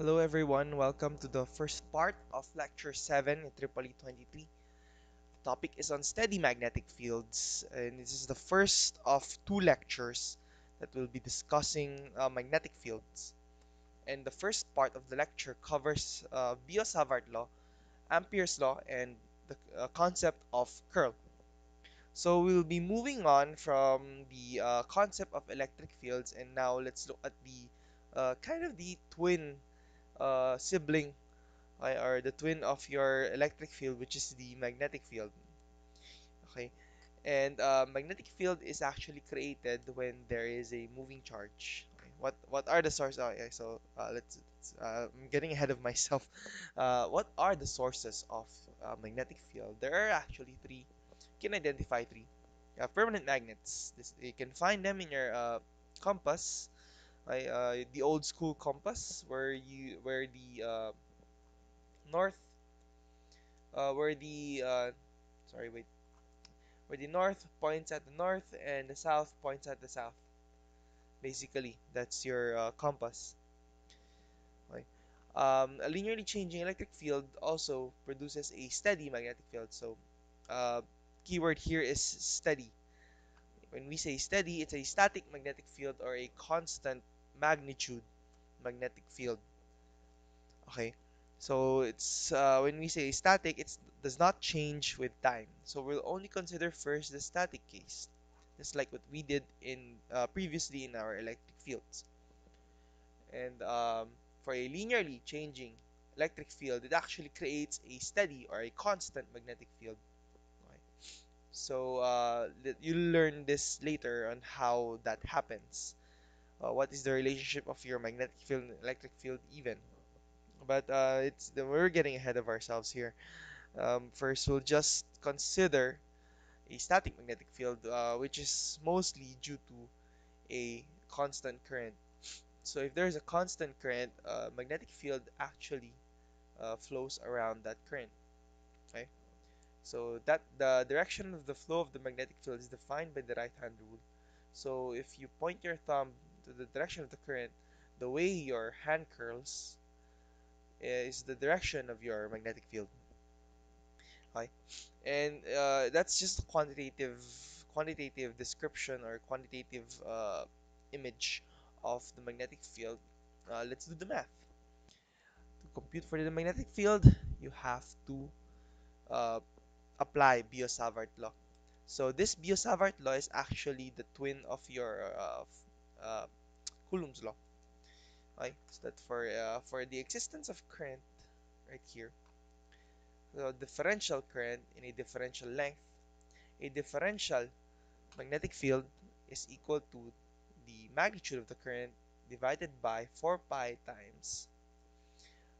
Hello everyone, welcome to the first part of Lecture 7 in EEE 23. The topic is on steady magnetic fields, and this is the first of two lectures that will be discussing magnetic fields. And the first part of the lecture covers Biot-Savart Law, Ampere's Law, and the concept of curl. So we'll be moving on from the concept of electric fields, and now let's look at the kind of the twin sibling or the twin of your electric field, which is the magnetic field. Okay, and magnetic field is actually created when there is a moving charge. Okay. What are the sources? Oh, yeah, so I'm getting ahead of myself. What are the sources of magnetic field? There are actually three. You can identify three. Permanent magnets. You can find them in your compass. The old school compass, where the north where the sorry wait where the north points at the north and the south points at the south. Basically, that's your compass. Okay. A linearly changing electric field also produces a steady magnetic field. So, uh, keyword here is steady. When we say steady, it's a static magnetic field or a constant magnitude magnetic field. Okay. So it's when we say static, it does not change with time. So we'll only consider first the static case, just like what we did in previously in our electric fields. And for a linearly changing electric field, it actually creates a steady or a constant magnetic field. Okay. So you'll learn this later on how that happens. What is the relationship of your magnetic field and electric field even? But we're getting ahead of ourselves here. First, we'll just consider a static magnetic field, which is mostly due to a constant current. So if there's a constant current, magnetic field actually flows around that current. Okay? So that the direction of the flow of the magnetic field is defined by the right-hand rule. So if you point your thumb to the direction of the current, the way your hand curls is the direction of your magnetic field. Okay? And that's just a quantitative description or quantitative image of the magnetic field. Let's do the math. To compute for the magnetic field, you have to uh, apply Biot-Savart law. So this Biot-Savart law is actually the twin of your uh, Coulomb's law. Okay, so that for the existence of current right here, the differential current in a differential length, a differential magnetic field is equal to the magnitude of the current divided by 4 pi times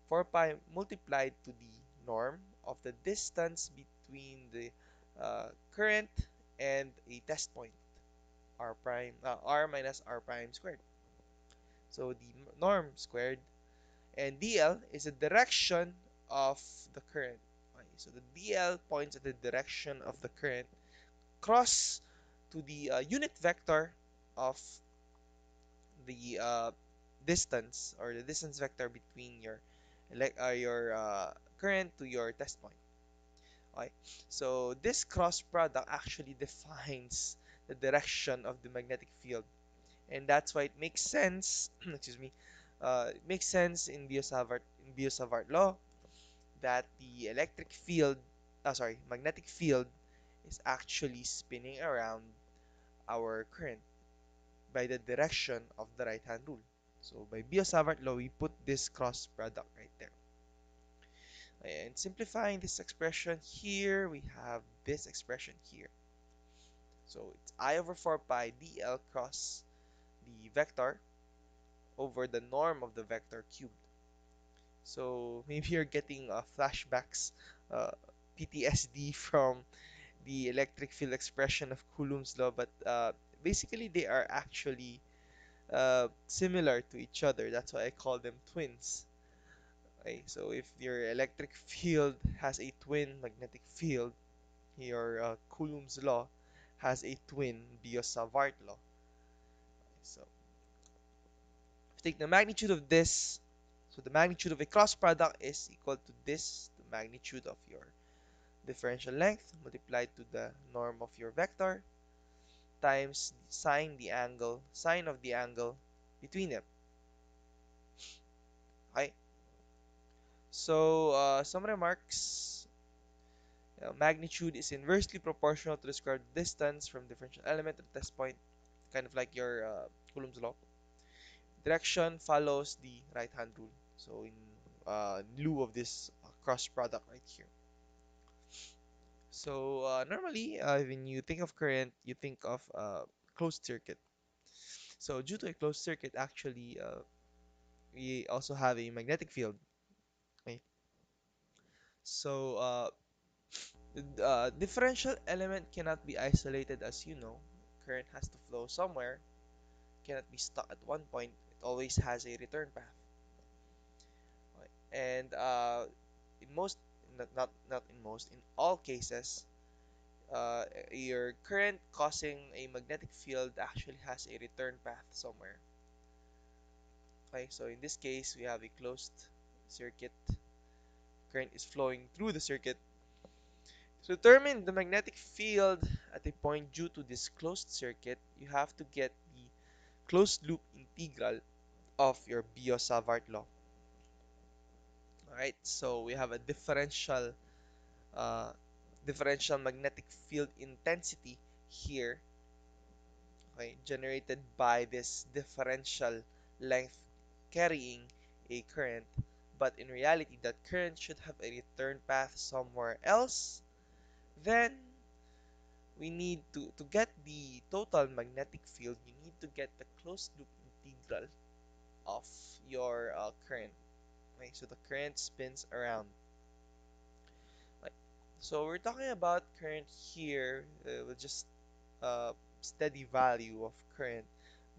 4 pi multiplied to the norm of the distance between the current and a test point, r minus r prime squared. So the norm squared, and dl is the direction of the current. Okay, so the dl points at the direction of the current cross to the unit vector of the distance, or the distance vector between your current to your test point. Okay, so this cross product actually defines the direction of the magnetic field, and that's why it makes sense. Excuse me. It makes sense in Biot-Savart law that the magnetic field is actually spinning around our current by the direction of the right hand rule. So by Biot-Savart law, we put this cross product right there. And simplifying this expression here, we have this expression here. So it's I over 4 pi dl cross the vector over the norm of the vector cubed. So maybe you're getting flashbacks, uh, PTSD from the electric field expression of Coulomb's law, but basically they are actually similar to each other. That's why I call them twins. Okay, so if your electric field has a twin magnetic field, your Coulomb's law has a twin Biot-Savart law. So if you take the magnitude of this So the magnitude of a cross product is equal to this, the magnitude of your differential length multiplied to the norm of your vector times sine of the angle between them. Okay. So some remarks. Magnitude is inversely proportional to the squared distance from differential element to the test point, kind of like your Coulomb's law. Direction follows the right hand rule. So in lieu of this cross product right here. So normally, when you think of current, you think of closed circuit. So due to a closed circuit, actually, we also have a magnetic field. Okay? So the differential element cannot be isolated, as you know. Current has to flow somewhere, cannot be stuck at one point. It always has a return path. Okay? And in most, not in most, in all cases, your current causing a magnetic field actually has a return path somewhere. Okay, so in this case, we have a closed circuit. Current is flowing through the circuit. To determine the magnetic field at a point due to this closed circuit, you have to get the closed loop integral of your Biot-Savart law. Alright, so we have a uh, differential magnetic field intensity here, okay, generated by this differential length carrying a current. But in reality, that current should have a return path somewhere else. Then we need to get the total magnetic field, you need to get the closed loop integral of your current. Okay, so the current spins around. Like, so we're talking about current here with just steady value of current.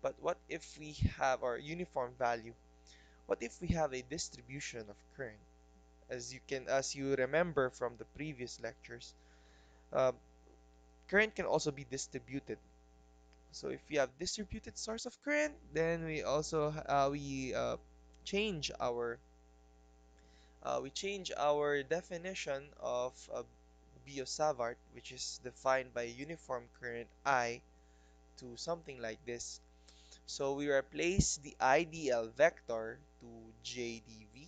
But what if we have our uniform value? What if we have a distribution of current? As you remember from the previous lectures, uh, current can also be distributed. So if we have distributed source of current, then we also change our definition of Biot-Savart, which is defined by uniform current I, to something like this. So we replace the IDL vector to JdV.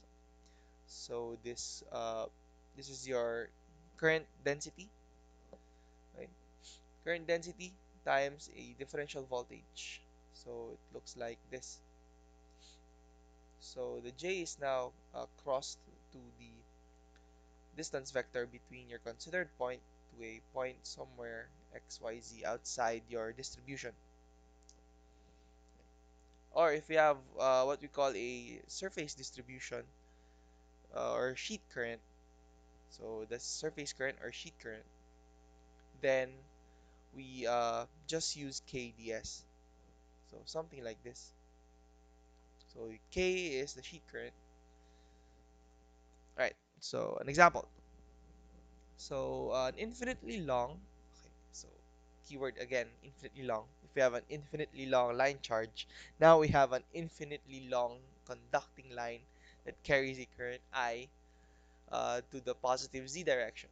So this is your current density, right? Current density times a differential voltage. So it looks like this. So the J is now crossed to the distance vector between your considered point to a point somewhere XYZ outside your distribution. Or if we have what we call a surface distribution or sheet current, so the surface current or sheet current, then we just use KDS. So something like this. So K is the sheet current. Right. So an example. So an infinitely long. Okay. So keyword again, infinitely long. If we have an infinitely long line charge, now we have an infinitely long conducting line that carries a current I to the positive z direction.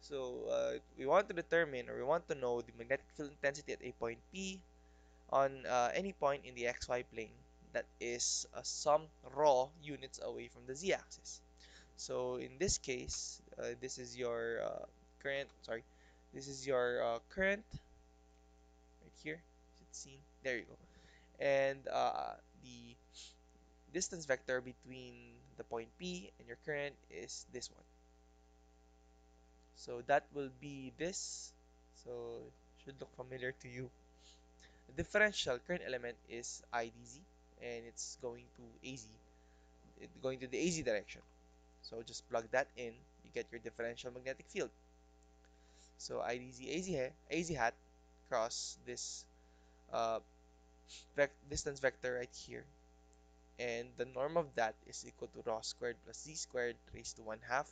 So we want to determine, or we want to know, the magnetic field intensity at a point P on any point in the xy plane that is some raw units away from the z-axis. So in this case, this is your current. Sorry, this is your current right here. Is it seen? There you go. And the distance vector between the point P and your current is this one. So that will be this. So should look familiar to you. The differential current element is IdZ, and it's going to AZ, going to the AZ direction. So just plug that in, you get your differential magnetic field. So IdZ AZ hat cross this uh, distance vector right here, and the norm of that is equal to rho squared plus z squared raised to 1/2.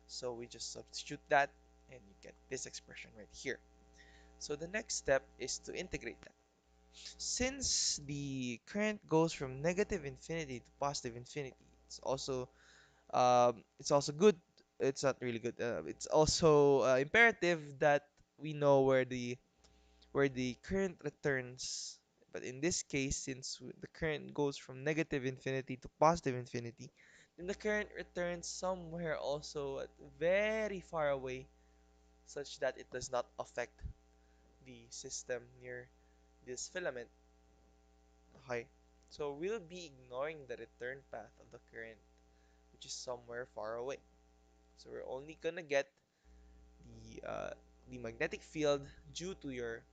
So we just substitute that, and you get this expression right here. So the next step is to integrate that. Since the current goes from negative infinity to positive infinity, it's also good. It's not really good. It's also imperative that we know where the current returns. But in this case, since the current goes from negative infinity to positive infinity, then the current returns somewhere also at very far away, such that it does not affect the system near this filament. Okay. So we'll be ignoring the return path of the current, which is somewhere far away. So we're only gonna get the uh, the magnetic field due to your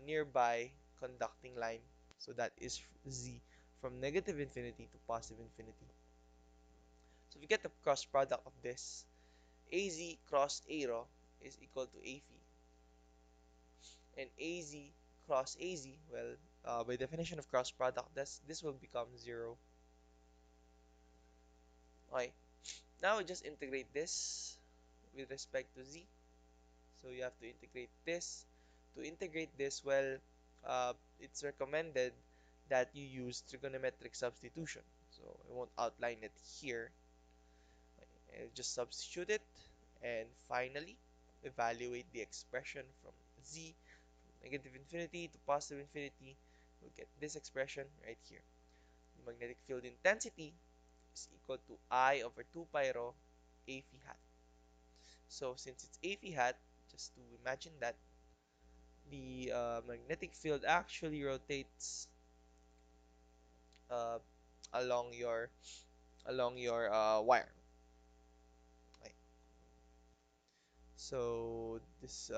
nearby conducting line. So that is z from negative infinity to positive infinity. So if you get the cross product of this, az cross a rho is equal to a phi, and az cross az, well, by definition of cross product, this will become 0. Okay, now we just integrate this with respect to z. So you have to integrate this. To integrate this, well, it's recommended that you use trigonometric substitution. So I won't outline it here. Just substitute it, and finally evaluate the expression from z from negative infinity to positive infinity. We'll get this expression right here. The magnetic field intensity is equal to I over 2 pi rho a phi hat. So since it's a phi hat, just to imagine that the magnetic field actually rotates uh, along your wire. Right. So this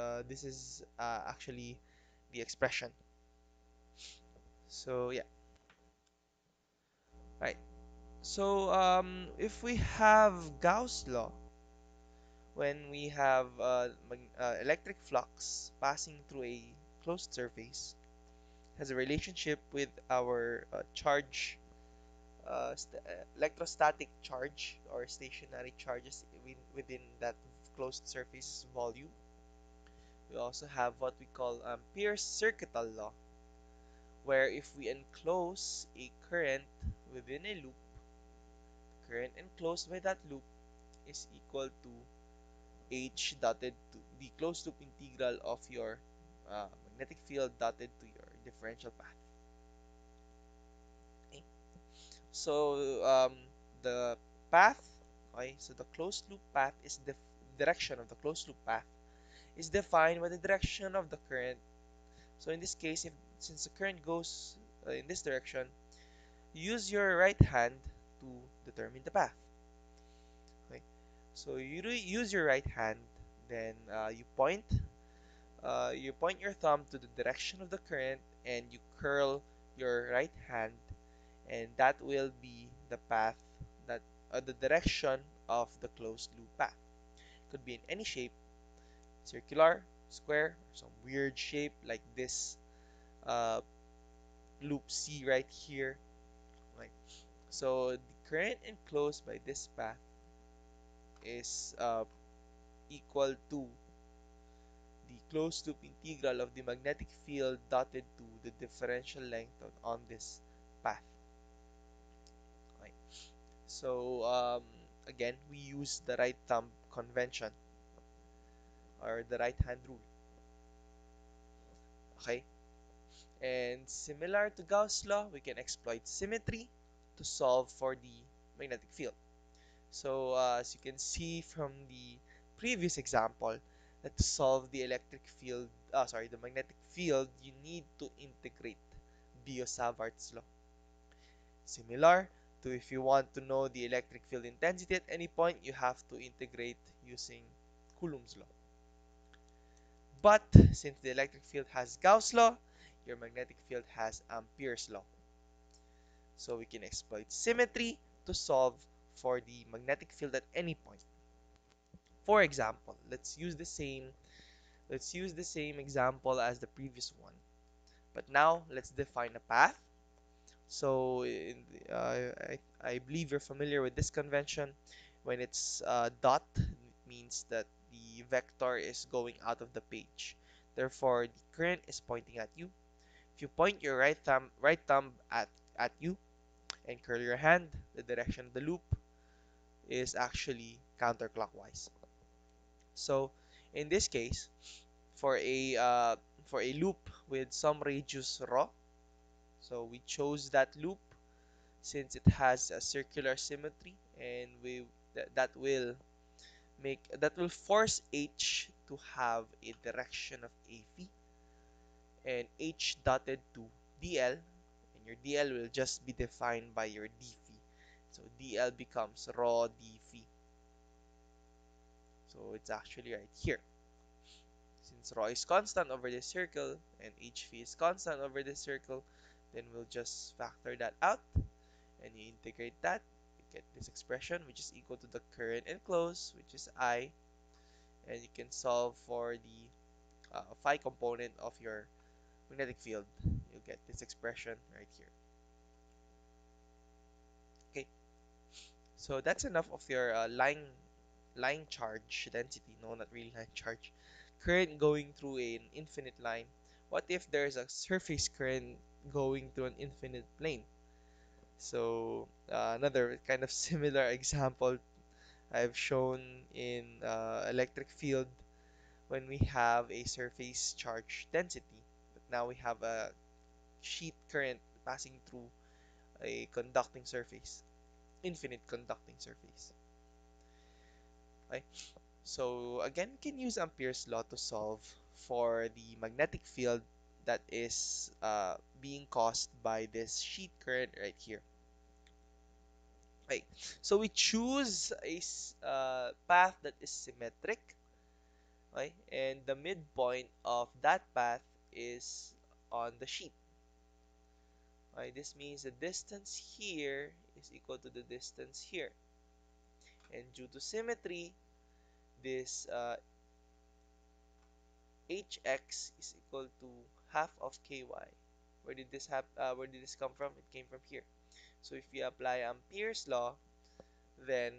is actually the expression. So yeah, right. So if we have Gauss law, when we have electric flux passing through a closed surface, has a relationship with our charge, electrostatic charge or stationary charges within that closed surface volume. We also have what we call Ampere's circuital law, where if we enclose a current within a loop, current enclosed by that loop is equal to H dotted to the closed loop integral of your magnetic field dotted to your differential path. Okay. So the path, okay, so the closed loop path is the direction of the closed loop path is defined by the direction of the current. So in this case, if since the current goes in this direction, use your right hand to determine the path. Okay, so use your right hand, then you point your thumb to the direction of the current, and you curl your right hand, and that will be the path that the direction of the closed loop path. Could be in any shape, circular, square, or some weird shape like this uh, loop C right here. Right. So the current enclosed by this path is equal to the closed loop integral of the magnetic field dotted to the differential length on this path. Right. So again, we use the right thumb convention or the right hand rule. Okay. And similar to Gauss' law, we can exploit symmetry to solve for the magnetic field. So as you can see from the previous example, that to solve the the magnetic field, you need to integrate Biot-Savart's law. Similar to if you want to know the electric field intensity at any point, you have to integrate using Coulomb's law. But since the electric field has Gauss' law, your magnetic field has Ampere's law. So we can exploit symmetry to solve for the magnetic field at any point. For example, let's use the same example as the previous one. But now let's define a path. So I believe you're familiar with this convention. When it's dot, it means that the vector is going out of the page. Therefore, the current is pointing at you. If you point your right thumb at you and curl your hand, the direction of the loop is actually counterclockwise. So in this case, for a uh, for a loop with some radius rho, so we chose that loop since it has a circular symmetry, and that will force H to have a direction of a phi and H dotted to dl, and your dl will just be defined by your d phi. So dl becomes rho d phi. So it's actually right here. Since rho is constant over this circle and h phi is constant over this circle, then we'll just factor that out and you integrate that. You get this expression, which is equal to the current enclosed, which is I, and you can solve for the phi component of your magnetic field. You'll get this expression right here. Okay, so that's enough of your line charge density. No, not really line charge. Current going through an infinite line. What if there's a surface current going through an infinite plane? So another kind of similar example I've shown in electric field when we have a surface charge density, but now we have a sheet current passing through a conducting surface, infinite conducting surface. Okay? So again, we can use Ampere's law to solve for the magnetic field that is being caused by this sheet current right here. Right. So we choose a path that is symmetric, right? And the midpoint of that path is on the sheet. Right? This means the distance here is equal to the distance here. And due to symmetry, this hx is equal to half of ky. Where did this come from? It came from here. So if we apply Ampere's law, then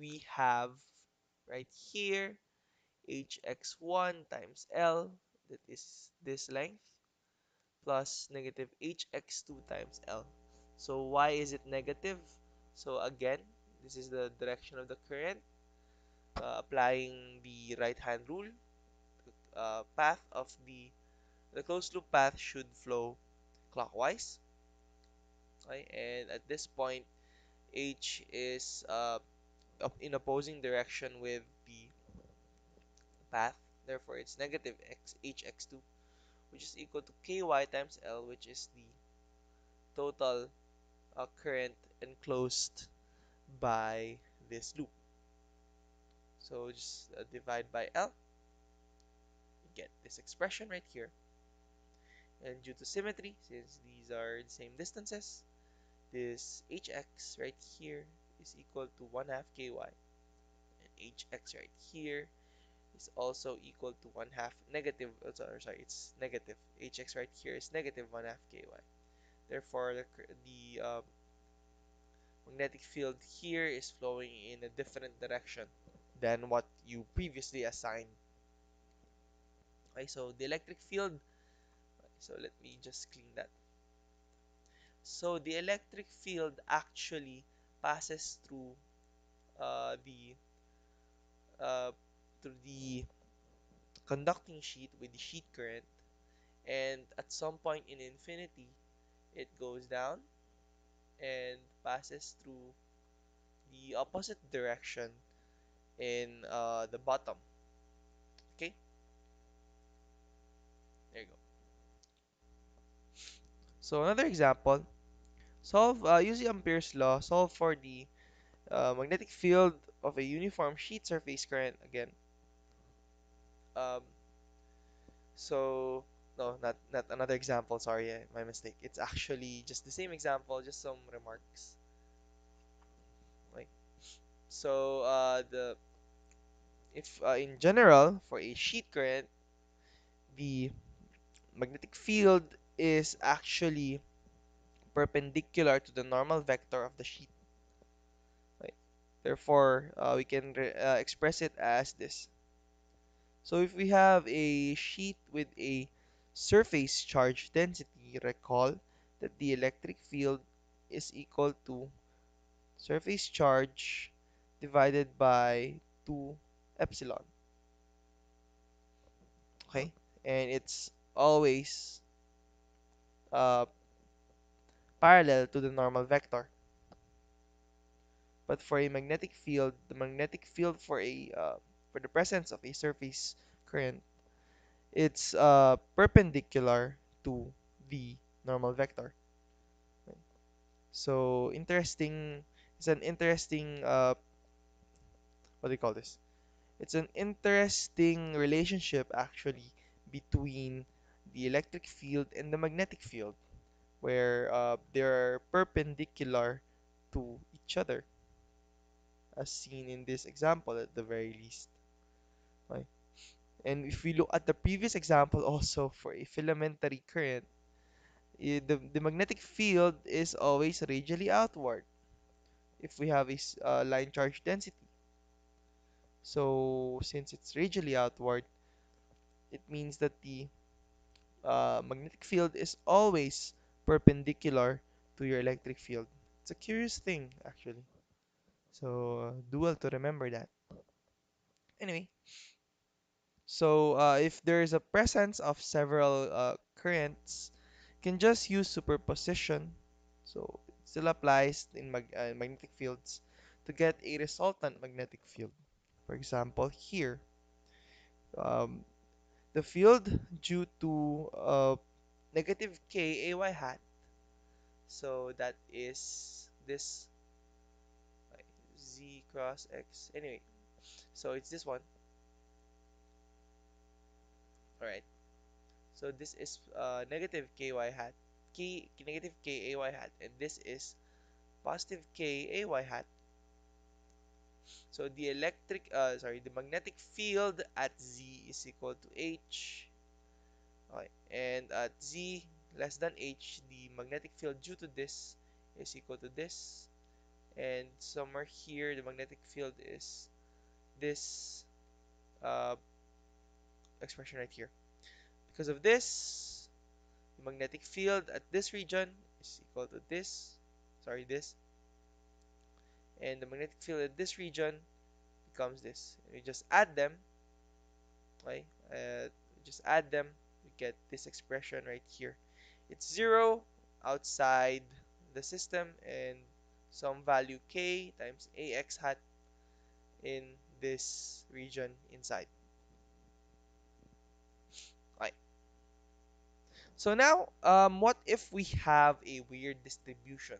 we have right here hx1 times L, that is this length, plus negative hx2 times L. So why is it negative? So again, this is the direction of the current. Applying the right hand rule, path of the closed loop path should flow clockwise. Okay? And at this point, H is in opposing direction with the path. Therefore, it's negative hx2, which is equal to ky times L, which is the total current enclosed by this loop. So just divide by L, you get this expression right here. And due to symmetry, since these are the same distances, this hx right here is equal to 1 half ky, and hx right here is also equal to 1 half negative, sorry, it's negative. Hx right here is negative 1 half ky. Therefore, the magnetic field here is flowing in a different direction than what you previously assigned. Okay, so the electric field, so let me just clean that. So the electric field actually passes uh, the uh, through the conducting sheet with the sheet current, and at some point in infinity, it goes down and passes through the opposite direction in the bottom. Okay, there you go. So another example, solve using Ampere's law, solve for the magnetic field of a uniform sheet surface current again. Um, so no, not another example. Sorry, my mistake. It's actually just the same example, just some remarks. Like so, the if in general for a sheet current, the magnetic field is actually perpendicular to the normal vector of the sheet. Right? Therefore, we can express it as this. So if we have a sheet with a surface charge density, recall that the electric field is equal to surface charge divided by 2 epsilon. Okay, and it's always uh, parallel to the normal vector. But for a magnetic field, the magnetic field for the presence of a surface current, it's perpendicular to the normal vector. So interesting. It's an interesting what do you call this? It's an interesting relationship actually between the electric field and the magnetic field, where they're perpendicular to each other, as seen in this example at the very least. Right? And if we look at the previous example also for a filamentary current, the magnetic field is always radially outward if we have a line charge density. So since it's radially outward, it means that the magnetic field is always perpendicular to your electric field. It's a curious thing, actually. So do well to remember that. Anyway, so if there is a presence of several currents, you can just use superposition. So it still applies in magnetic fields to get a resultant magnetic field. For example, here, um, the field due to negative k ay hat, so that is this z cross x. Anyway, so it's this one. All right. So this is negative ky hat, negative k ay hat, and this is positive k ay hat. So the magnetic field at z is equal to h. Okay, and at z less than h, the magnetic field due to this is equal to this, and somewhere here the magnetic field is this uh, expression right here. Because of this, the magnetic field at this region is equal to this, this, and the magnetic field at this region becomes this. And we just add them, okay? We just add them, we get this expression right here. It's 0 outside the system and some value k times ax hat in this region inside. Right. So now, what if we have a weird distribution?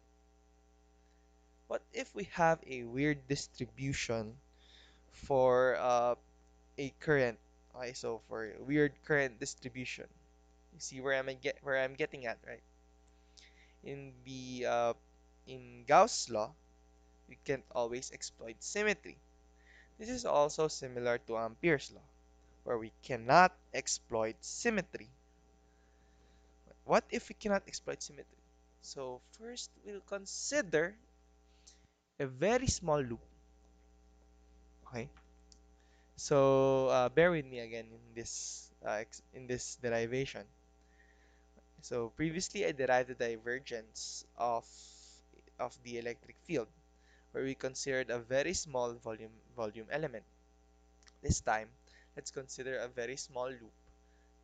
What if we have a weird distribution for a current? Okay, so for weird current distribution, you see where I'm getting at, right? In the in Gauss' law, we can't always exploit symmetry. This is also similar to Ampere's law, where we cannot exploit symmetry. What if we cannot exploit symmetry? So first, we'll consider a very small loop. Okay. So bear with me again in this derivation. So previously, I derived the divergence of the electric field, where we considered a very small volume element. This time, let's consider a very small loop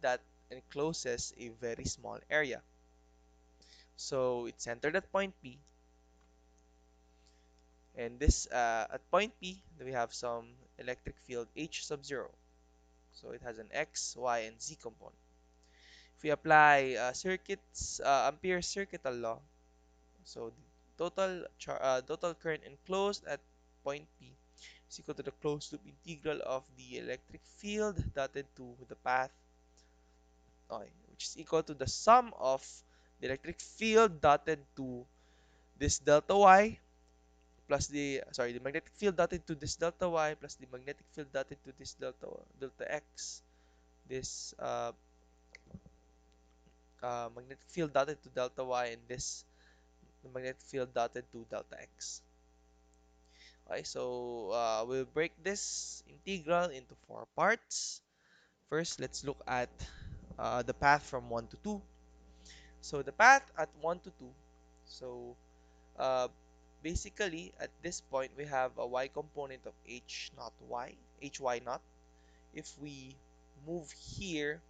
that encloses a very small area. So it's centered at point P, and this at point P we have some electric field H sub 0. So it has an x, y, and z component. If we apply Ampere's circuital law, so the total current enclosed at point P is equal to the closed loop integral of the electric field dotted to the path, okay, which is equal to the sum of the electric field dotted to this delta y plus the magnetic field dotted to this delta y plus the magnetic field dotted to this delta x, this magnetic field dotted to delta y, and this magnetic field dotted to delta x. Okay, so we'll break this integral into four parts. First, let's look at the path from 1 to 2. So the path at 1 to 2, so uh, basically at this point we have a y component of h naught y, hy naught. If we move here,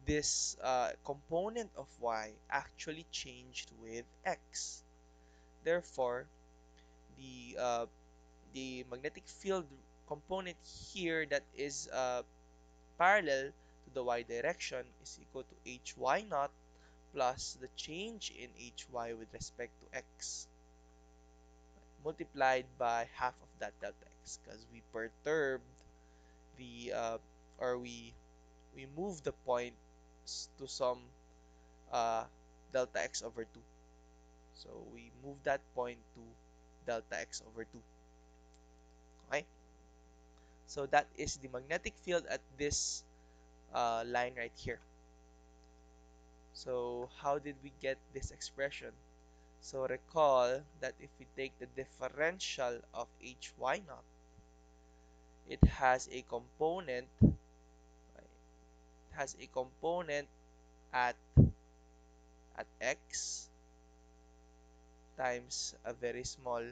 this component of y actually changed with x. Therefore, the magnetic field component here that is parallel to the y direction is equal to hy naught plus the change in hy with respect to x multiplied by half of that delta x, because we perturbed the or we moved the point to some uh, delta x over 2. So we move that point to delta x over 2. Okay? So that is the magnetic field at this line right here. So how did we get this expression? So recall that if we take the differential of hy naught, it has a component, at x times a very small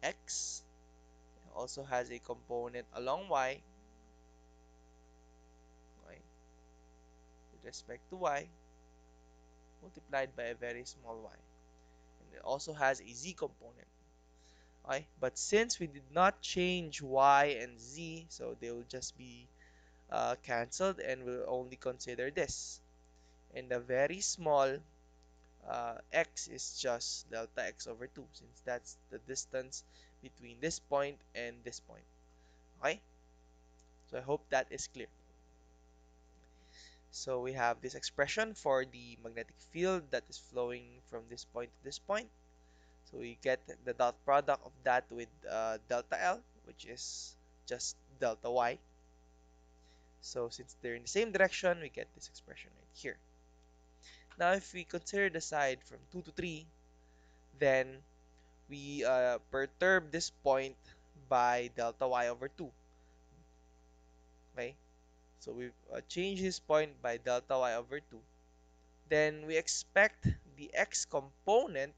x. It also has a component along y, okay, with respect to y multiplied by a very small y. And it also has a z component. Okay? But since we did not change y and z, so they will just be cancelled, and we'll only consider this. And the very small x is just delta x over 2, since that's the distance between this point and this point. Okay? So I hope that is clear. So we have this expression for the magnetic field that is flowing from this point to this point. So we get the dot product of that with delta L, which is just delta Y. So since they're in the same direction, we get this expression right here. Now if we consider the side from 2 to 3, then we perturb this point by delta Y over 2. Okay? So we change this point by delta Y over 2. Then we expect the x component.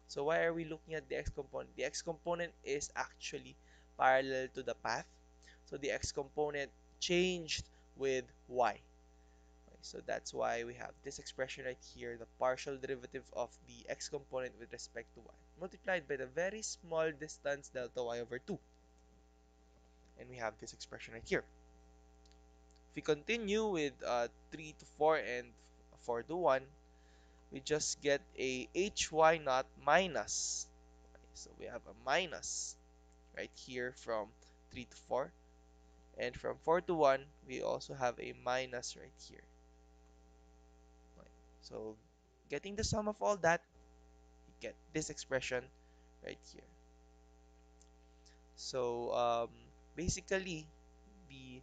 So why are we looking at the x component? The x component is actually parallel to the path. So the x component changed with y. Okay, so that's why we have this expression right here, the partial derivative of the x component with respect to y, multiplied by the very small distance delta y over 2. And we have this expression right here. If we continue with 3 to 4 and 4 to 1, we just get a hy naught minus. Okay, so we have a minus right here from 3 to 4. And from 4 to 1, we also have a minus right here. Okay, so getting the sum of all that, we get this expression right here. So basically, the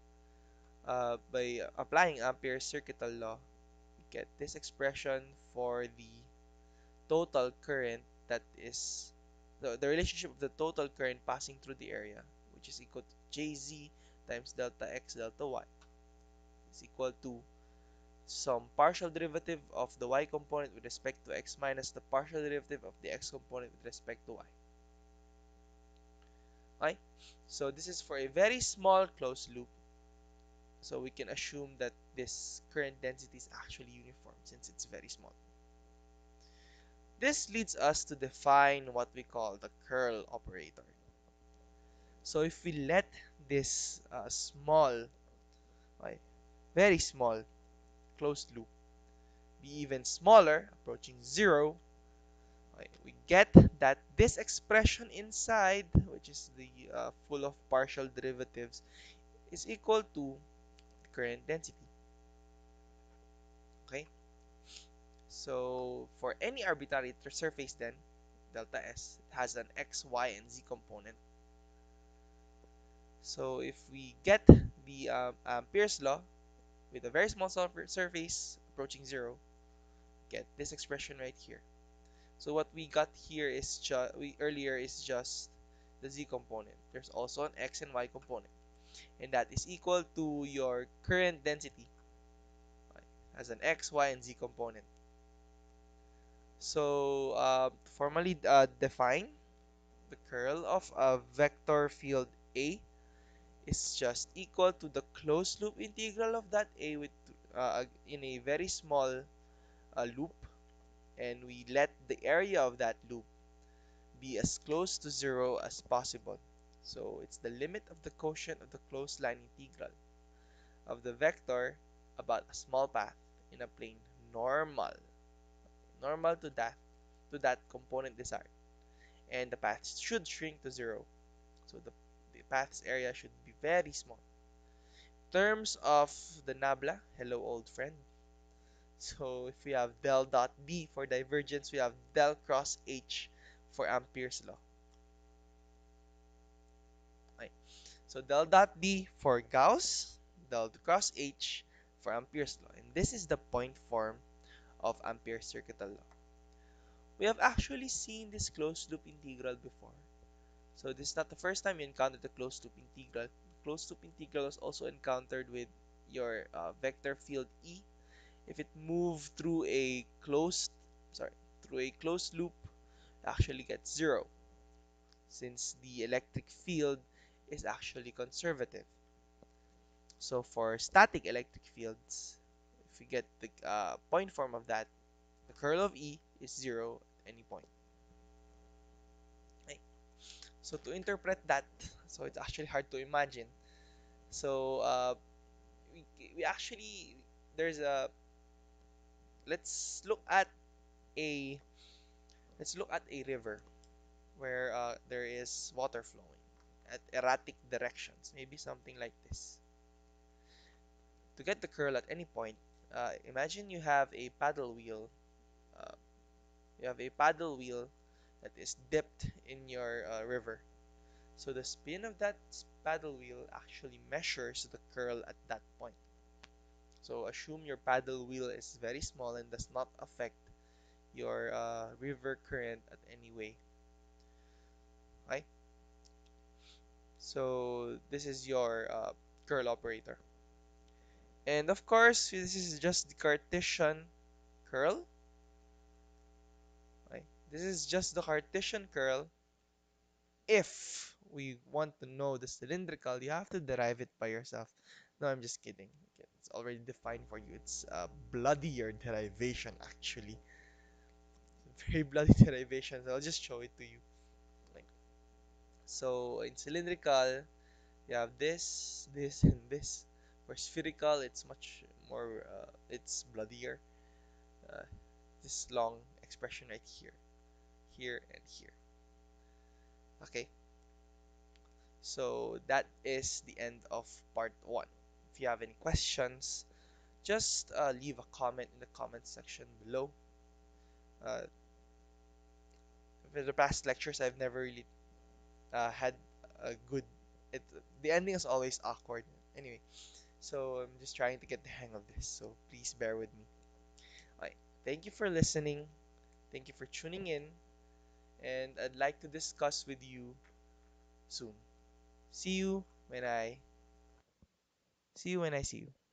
by applying Ampere's circuital law, we get this expression for the total current, that is the relationship of the total current passing through the area, which is equal to Jz times delta x delta y, is equal to some partial derivative of the y component with respect to x minus the partial derivative of the x component with respect to y. Okay? So this is for a very small closed loop. So we can assume that this current density is actually uniform since it's very small. This leads us to define what we call the curl operator. So if we let this small, right, very small closed loop be even smaller, approaching 0, right, we get that this expression inside, which is the full of partial derivatives, is equal to the current density. Okay? So for any arbitrary surface then, delta S, it has an x, y, and z component. So if we get the Ampere's law with a very small surface approaching 0, get this expression right here. So what we got here is earlier is just the z component. There's also an x and y component, and that is equal to your current density. has an x, y, and z component. So formally define the curl of a vector field A is just equal to the closed loop integral of that A with in a very small loop, and we let the area of that loop be as close to zero as possible. So it's the limit of the quotient of the closed line integral of the vector about a small path in a plane normal to that component desired, and the path should shrink to zero. So the path's area should be very small. Terms of the nabla, hello old friend. So if we have del dot D for divergence, we have del cross H for Ampere's law. Okay. So del dot D for Gauss, del cross H for Ampere's law. And this is the point form of Ampere's circuital law. We have actually seen this closed loop integral before. So this is not the first time you encountered the closed loop integral. Closed loop integral was also encountered with your vector field E. If it moved through a closed loop, it actually gets zero, since the electric field is actually conservative. So for static electric fields, if we get the point form of that, the curl of E is zero at any point. Okay. So to interpret that, so it's actually hard to imagine. So we actually there's a let's look at a let's look at a river where there is water flowing at erratic directions, maybe something like this. To get the curl at any point, imagine you have a paddle wheel. Uh, you have a paddle wheel that is dipped in your river. So the spin of that paddle wheel actually measures the curl at that point. So assume your paddle wheel is very small and does not affect your river current at any way. Right? So this is your curl operator. And of course, this is just the Cartesian curl. Right? This is just the Cartesian curl. If we want to know the cylindrical, you have to derive it by yourself. No, I'm just kidding. Okay, it's already defined for you. It's a bloodier derivation, actually. It's a very bloody derivation. So I'll just show it to you. Like, so in cylindrical, you have this, and this. For spherical, it's much more, it's bloodier. Uh, this long expression right here, here, and here. Okay, so that is the end of part one. If you have any questions, just leave a comment in the comment section below. Uh, for the past lectures, I've never really had a good. It the ending is always awkward. Anyway, so I'm just trying to get the hang of this. So please bear with me. Alright, thank you for listening. Thank you for tuning in, and I'd like to discuss with you soon. See you when I see you.